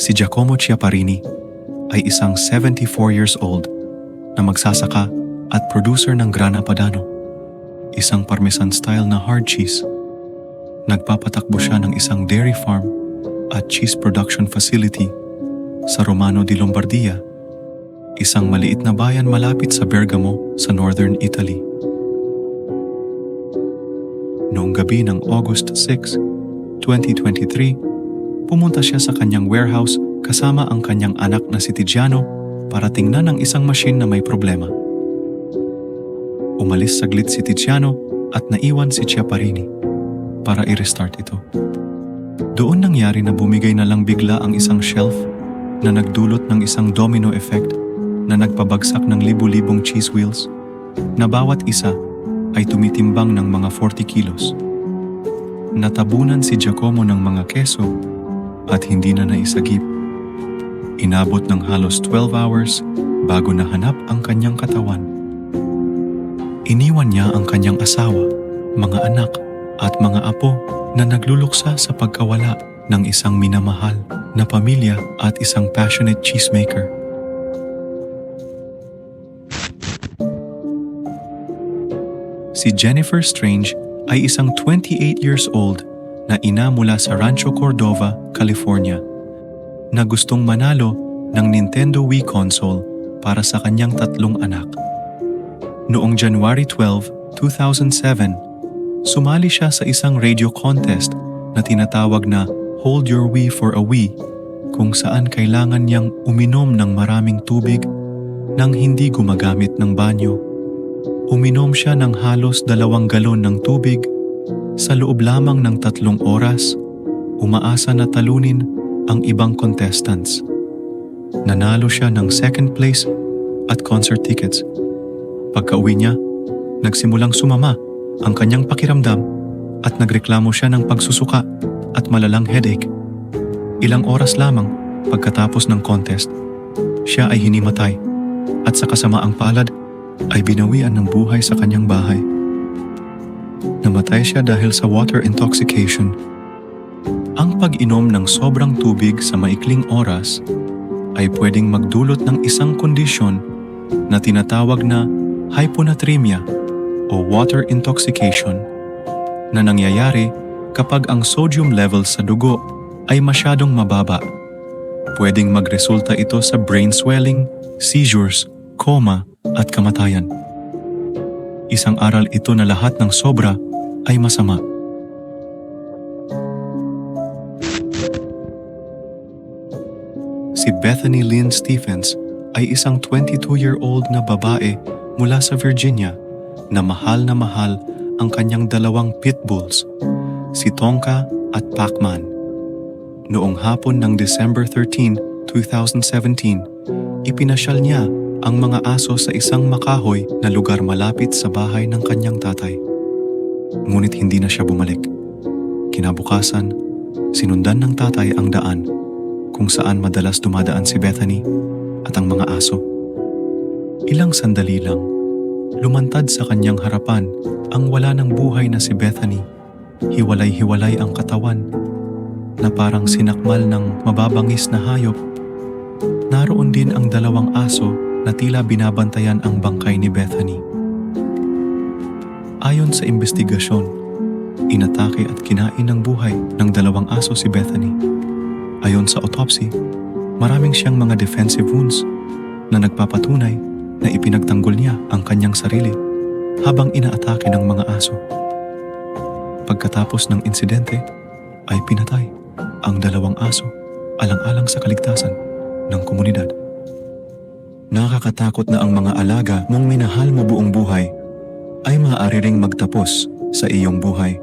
Si Giacomo Chiaparini ay isang 74 years old na magsasaka at producer ng Grana Padano, isang parmesan-style na hard cheese. Nagpapatakbo siya ng isang dairy farm at cheese production facility sa Romano di Lombardia, isang maliit na bayan malapit sa Bergamo sa northern Italy. Noong gabi ng August 6, 2023, pumunta siya sa kanyang warehouse kasama ang kanyang anak na si Tiziano para tingnan ang isang machine na may problema. Umalis saglit si Tiziano at naiwan si Chiaparini para i-restart ito. Doon nangyari na bumigay na lang bigla ang isang shelf na nagdulot ng isang domino effect na nagpabagsak ng libu-libong cheese wheels na bawat isa ay tumitimbang ng mga 40 kilos. Natabunan si Giacomo ng mga keso at hindi na naisagip. Inabot ng halos 12 hours bago nahanap ang kanyang katawan. Iniwan niya ang kanyang asawa, mga anak at mga apo na nagluluksa sa pagkawala ng isang minamahal na pamilya at isang passionate cheesemaker. Si Jennifer Strange ay isang 28 years old na ina mula sa Rancho Cordova, California, na gustong manalo ng Nintendo Wii console para sa kanyang 3 anak. Noong January 12, 2007, sumali siya sa isang radio contest na tinatawag na Hold Your Wii for a Wii, kung saan kailangan niyang uminom ng maraming tubig nang hindi gumagamit ng banyo. Uminom siya ng halos 2 galon ng tubig sa loob lamang ng 3 oras, umaasa na talunin ang ibang contestants. Nanalo siya ng 2nd place at concert tickets. Pagka-uwi niya, nagsimulang sumama ang kanyang pakiramdam at nagreklamo siya ng pagsusuka at malalang headache. Ilang oras lamang pagkatapos ng contest, siya ay hinimatay at sa kasamaang palad ay binawian ng buhay sa kanyang bahay. Namatay siya dahil sa water intoxication. Ang pag-inom ng sobrang tubig sa maikling oras ay pwedeng magdulot ng isang kondisyon na tinatawag na hyponatremia o water intoxication na nangyayari kapag ang sodium levels sa dugo ay masyadong mababa. Pwedeng magresulta ito sa brain swelling, seizures, coma at kamatayan. Isang aral ito na lahat ng sobra ay masama. Si Bethany Lynn Stephens ay isang 22-year-old na babae mula sa Virginia na mahal ang kanyang 2 pit bulls, si Tonka at Pacman. Noong hapon ng December 13, 2017, ipinasyal niya ang mga aso sa isang makahoy na lugar malapit sa bahay ng kanyang tatay. Ngunit hindi na siya bumalik. Kinabukasan, sinundan ng tatay ang daan kung saan madalas dumadaan si Bethany at ang mga aso. Ilang sandali lang, lumantad sa kanyang harapan ang wala ng buhay na si Bethany. Hiwalay-hiwalay ang katawan na parang sinakmal ng mababangis na hayop. Naroon din ang 2 aso na tila binabantayan ang bangkay ni Bethany. Ayon sa investigasyon, inatake at kinain ng buhay ng 2 aso si Bethany. Ayon sa autopsy, maraming siyang mga defensive wounds na nagpapatunay na ipinagtanggol niya ang kanyang sarili habang inaatake ng mga aso. Pagkatapos ng insidente, ay pinatay ang 2 aso alang-alang sa kaligtasan ng komunidad. Nakakatakot na ang mga alaga mong minahal mo buong buhay ay maaari ring magtapos sa iyong buhay.